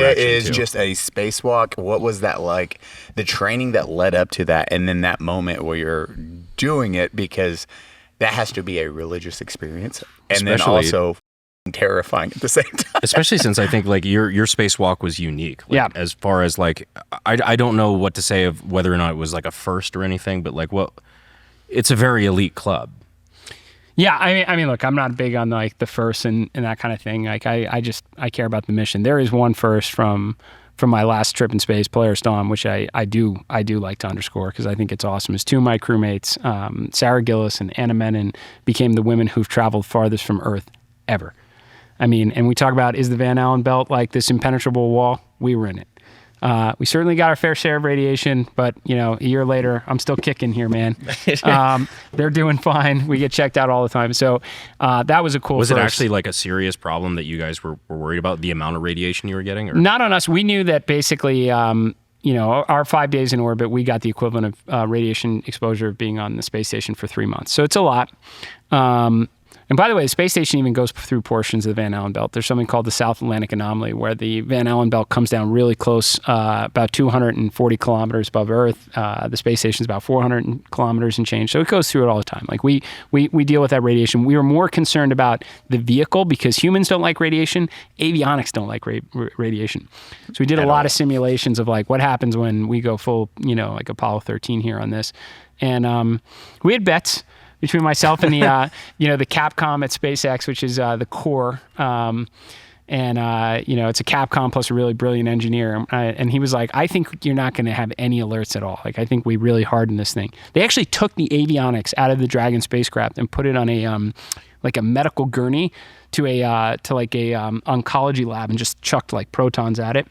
idea is just a spacewalk. What was that like? The training that led up to that, and then that moment where you're doing it, because that has to be a religious experience, and then also terrifying at the same time. Especially since I think like your spacewalk was unique. Like, as far as like, I don't know what to say of whether or not it was like a first or anything, but like it's a very elite club. Yeah, I mean, look, I'm not big on like the first and that kind of thing. Like I care about the mission. There is one first from my last trip in space, Polaris Dawn, which I do like to underscore because I think it's awesome. Is two of my crewmates, Sarah Gillis and Anna Menon, became the women who've traveled farthest from Earth ever. I mean, and we talk about, is the Van Allen belt like this impenetrable wall? We were in it. We certainly got our fair share of radiation, but a year later, I'm still kicking here, man. They're doing fine. We get checked out all the time. So that was a cool Was first. It actually like a serious problem that you guys were worried about, the amount of radiation you were getting? Or? Not on us. We knew that basically, our 5 days in orbit, we got the equivalent of radiation exposure of being on the space station for 3 months. So it's a lot. And by the way, the space station even goes through portions of the Van Allen belt. There's something called the South Atlantic Anomaly, where the Van Allen belt comes down really close, about 240 kilometers above Earth. The space station's about 400 kilometers and change. So it goes through it all the time. Like we deal with that radiation. We were more concerned about the vehicle because humans don't like radiation. Avionics don't like radiation. So we did a lot of simulations of like what happens when we go full, like Apollo 13 here on this. And we had bets between myself and the the Capcom at SpaceX, which is the core, and it's a Capcom plus a really brilliant engineer, and he was like, I think you're not going to have any alerts at all. Like, I think we really hardened this thing. They actually took the avionics out of the Dragon spacecraft and put it on a like a medical gurney to a oncology lab and just chucked like protons at it.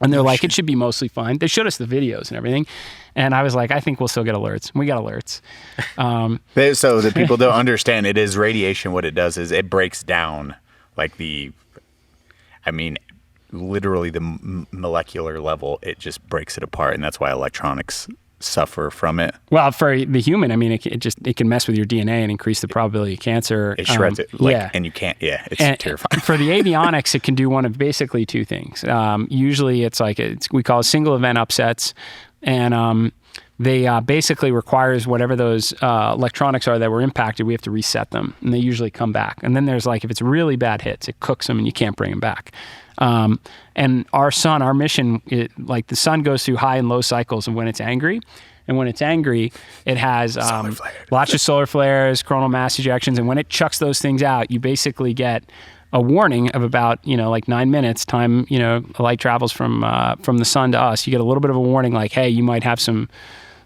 And they're like, it should be mostly fine. They showed us the videos and everything. And I was like, I think we'll still get alerts. We got alerts. So the people don't understand, it is radiation. What it does is it breaks down like literally the molecular level. It just breaks it apart. And that's why electronics suffer from it. Well, for the human, I mean, it can mess with your DNA and increase the probability of cancer. It shreds it, and you can't. Yeah, it's terrifying. For the avionics, it can do one of basically two things. Usually, it's like we call it single event upsets, and they basically requires whatever those electronics are that were impacted. We have to reset them, and they usually come back. And then there's like if it's really bad hits, it cooks them, and you can't bring them back. And our mission, the sun goes through high and low cycles of when it's angry. And when it's angry, it has lots of solar flares, coronal mass ejections. And when it chucks those things out, you basically get a warning of about, 9 minutes time, light travels from the sun to us. You get a little bit of a warning like, hey, you might have some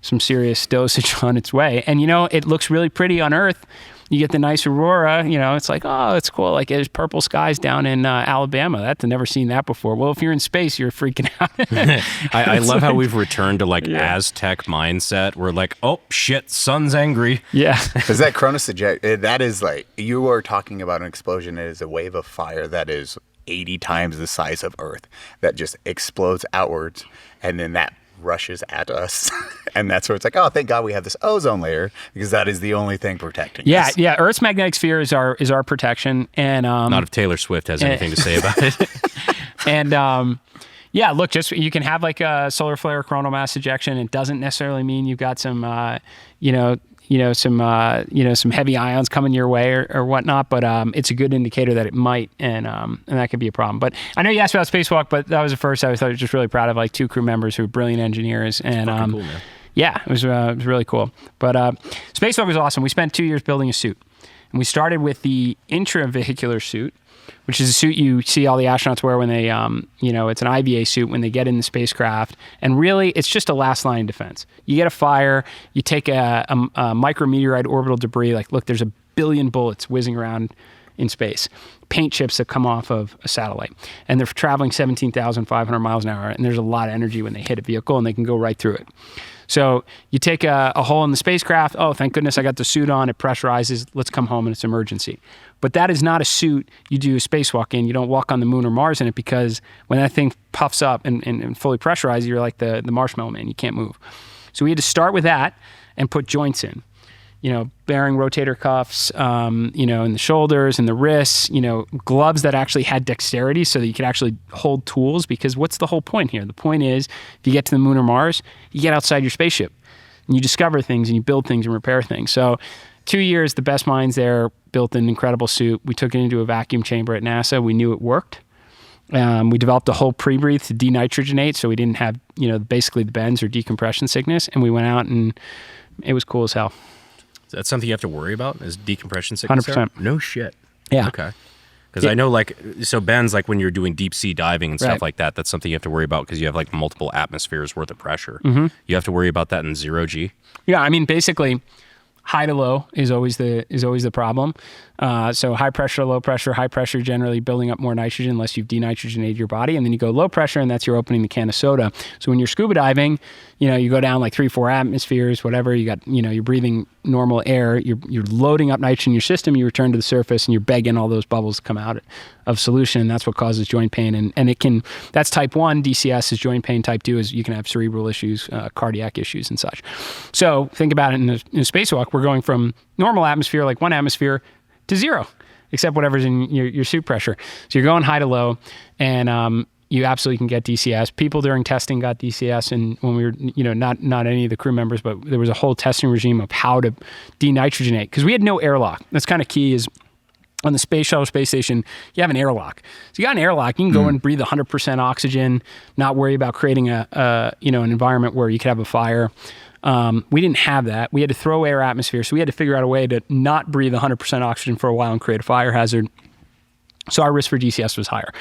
serious dosage on its way. And, it looks really pretty on Earth. You get the nice aurora, it's like, oh, it's cool. Like there's purple skies down in Alabama. I've never seen that before. Well, if you're in space, you're freaking out. I love how we've returned to Aztec mindset. We're like, oh shit, sun's angry. Yeah. Because that Cronus eject, that is like, you are talking about an explosion. It is a wave of fire that is 80 times the size of Earth that just explodes outwards. And then that rushes at us. And that's where it's like, oh, thank God we have this ozone layer because that is the only thing protecting us. Yeah. Earth's magnetic sphere is our protection. And not if Taylor Swift has anything to say about it. And look, just you can have like a solar flare, coronal mass ejection. It doesn't necessarily mean you've got some some heavy ions coming your way or whatnot, but it's a good indicator that it might, and that could be a problem. But I know you asked about spacewalk, but that was the first. I was just really proud of like two crew members who are brilliant engineers, and cool, man. Yeah, it was really cool. But spacewalk was awesome. We spent 2 years building a suit, and we started with the intravehicular suit, which is a suit you see all the astronauts wear when they, it's an IVA suit when they get in the spacecraft. And really, it's just a last line of defense. You get a fire, you take a micrometeorite orbital debris. Like, look, there's 1 billion bullets whizzing around in space. Paint chips that come off of a satellite. And they're traveling 17,500 miles an hour. And there's a lot of energy when they hit a vehicle, and they can go right through it. So you take a hole in the spacecraft. Oh, thank goodness I got the suit on. It pressurizes. Let's come home, and it's emergency. But that is not a suit you do a spacewalk in. You don't walk on the moon or Mars in it, because when that thing puffs up and fully pressurized, you're like the marshmallow man. You can't move. So we had to start with that and put joints in. bearing rotator cuffs, in the shoulders and the wrists, gloves that actually had dexterity so that you could actually hold tools. Because what's the whole point here? The point is, if you get to the moon or Mars, you get outside your spaceship and you discover things and you build things and repair things. So 2 years, the best minds there built an incredible suit. We took it into a vacuum chamber at NASA. We knew it worked. We developed a whole pre-breathe to denitrogenate, so we didn't have, basically the bends or decompression sickness. And we went out and it was cool as hell. That's something you have to worry about, is decompression sickness? 100%. No shit. Yeah. Okay. Because I know, bends, when you're doing deep sea diving and stuff like that, that's something you have to worry about because you have multiple atmospheres worth of pressure. Mm-hmm. You have to worry about that in 0G. Yeah, I mean, basically, high to low is always the problem. So high pressure, low pressure, high pressure generally building up more nitrogen unless you've denitrogenated your body, and then you go low pressure, and that's you're opening the can of soda. So when you're scuba diving, you go down 3-4 atmospheres, whatever. You got you're breathing normal air. You're loading up nitrogen in your system. You return to the surface, and you're begging all those bubbles to come out of solution. And that's what causes joint pain, and it can. That's type 1 DCS is joint pain. Type 2 is you can have cerebral issues, cardiac issues, and such. So think about it in a spacewalk. We're going from normal atmosphere, 1 atmosphere, to 0, except whatever's in your suit pressure. So you're going high to low, and you absolutely can get DCS. People during testing got DCS, and when we were, not any of the crew members, but there was a whole testing regime of how to denitrogenate, because we had no airlock. That's kind of key. Is on the space shuttle, space station, you have an airlock. So you got an airlock, you can go and breathe 100% oxygen, not worry about creating an environment where you could have a fire. We didn't have that. We had to throw air atmosphere, so we had to figure out a way to not breathe 100% oxygen for a while and create a fire hazard. So our risk for DCS was higher.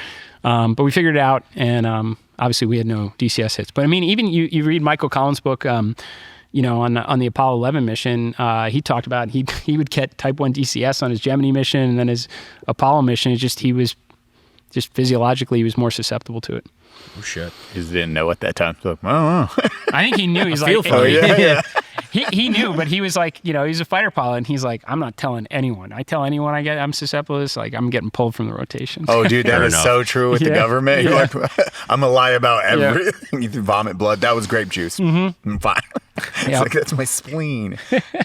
But we figured it out, and obviously we had no DCS hits. But I mean, even you read Michael Collins' book, on the Apollo 11 mission, he talked about he would get type 1 DCS on his Gemini mission, and then his Apollo mission. He was physiologically, he was more susceptible to it. Oh shit! He just didn't know at that time. So, I don't know. I think he knew. He's like, he knew, but he was like, he's a fighter pilot, and he's like, I'm not telling anyone. I tell anyone I'm susceptible to this, I'm getting pulled from the rotation. Oh, dude, that is so true with the government. You're like, I'm gonna lie about everything. You vomit blood. That was grape juice. Mm-hmm. I'm fine. It's that's my spleen.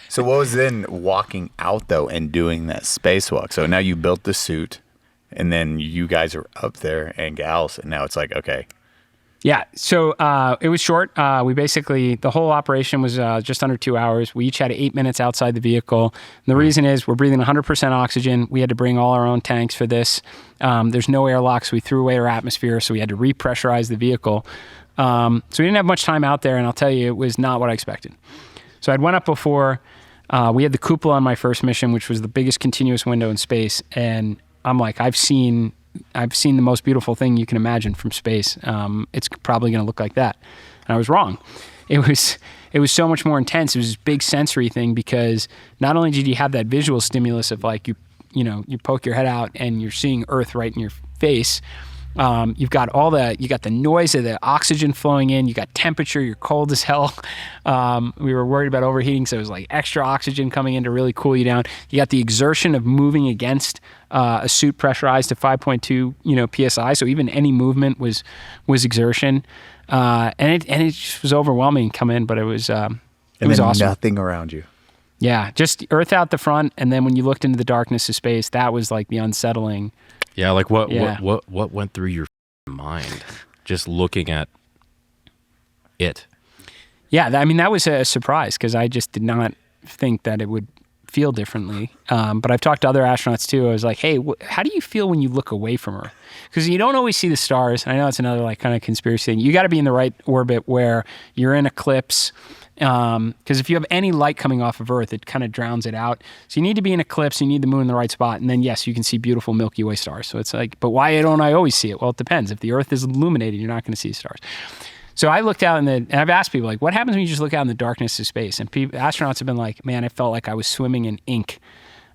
So what was then walking out though and doing that spacewalk? So now you built the suit. And then you guys are up there and gals, and now it's like, okay. Yeah, so it was short. We basically, the whole operation was just under 2 hours. We each had 8 minutes outside the vehicle. And the reason is we're breathing 100% oxygen. We had to bring all our own tanks for this. There's no airlock, so we threw away our atmosphere, so we had to repressurize the vehicle. So we didn't have much time out there, and I'll tell you, it was not what I expected. So I'd went up before. We had the cupola on my first mission, which was the biggest continuous window in space, and I'm like, I've seen the most beautiful thing you can imagine from space. It's probably going to look like that. And I was wrong. It was so much more intense. It was this big sensory thing, because not only did you have that visual stimulus of you poke your head out and you're seeing Earth right in your face. You got the noise of the oxygen flowing in. You got temperature. You're cold as hell. We were worried about overheating, so it was extra oxygen coming in to really cool you down. You got the exertion of moving against a suit pressurized to 5.2 psi. So even any movement was exertion, and it just was overwhelming to come in. But it was awesome. Nothing around you. Yeah, just Earth out the front, and then when you looked into the darkness of space, that was the unsettling. Yeah, what went through your mind just looking at it? Yeah, I mean, that was a surprise, because I just did not think that it would feel differently. But I've talked to other astronauts too. I was like, hey, how do you feel when you look away from Earth? Because you don't always see the stars. I know it's another kind of conspiracy thing. You got to be in the right orbit where you're in eclipse. Because if you have any light coming off of Earth, it kind of drowns it out. So you need to be in eclipse, you need the moon in the right spot, and then yes, you can see beautiful Milky Way stars. So it's but why don't I always see it? Well, it depends. If the Earth is illuminated, you're not going to see stars. So I looked out and I've asked people, what happens when you just look out in the darkness of space? And astronauts have been like, man, I felt like I was swimming in ink.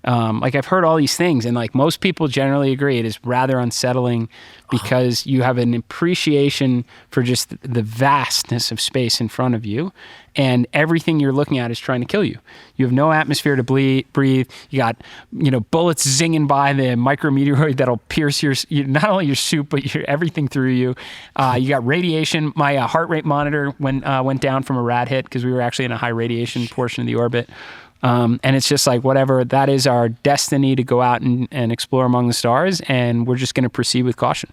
I've heard all these things, and most people generally agree it is rather unsettling, because you have an appreciation for just the vastness of space in front of you, and everything you're looking at is trying to kill you. You have no atmosphere to breathe. You got bullets zinging by, the micrometeoroid that'll pierce not only your suit but everything through you. You got radiation. My heart rate monitor went down from a rad hit, because we were actually in a high radiation portion of the orbit. And it's just like, whatever, that is our destiny to go out and explore among the stars, and we're just going to proceed with caution.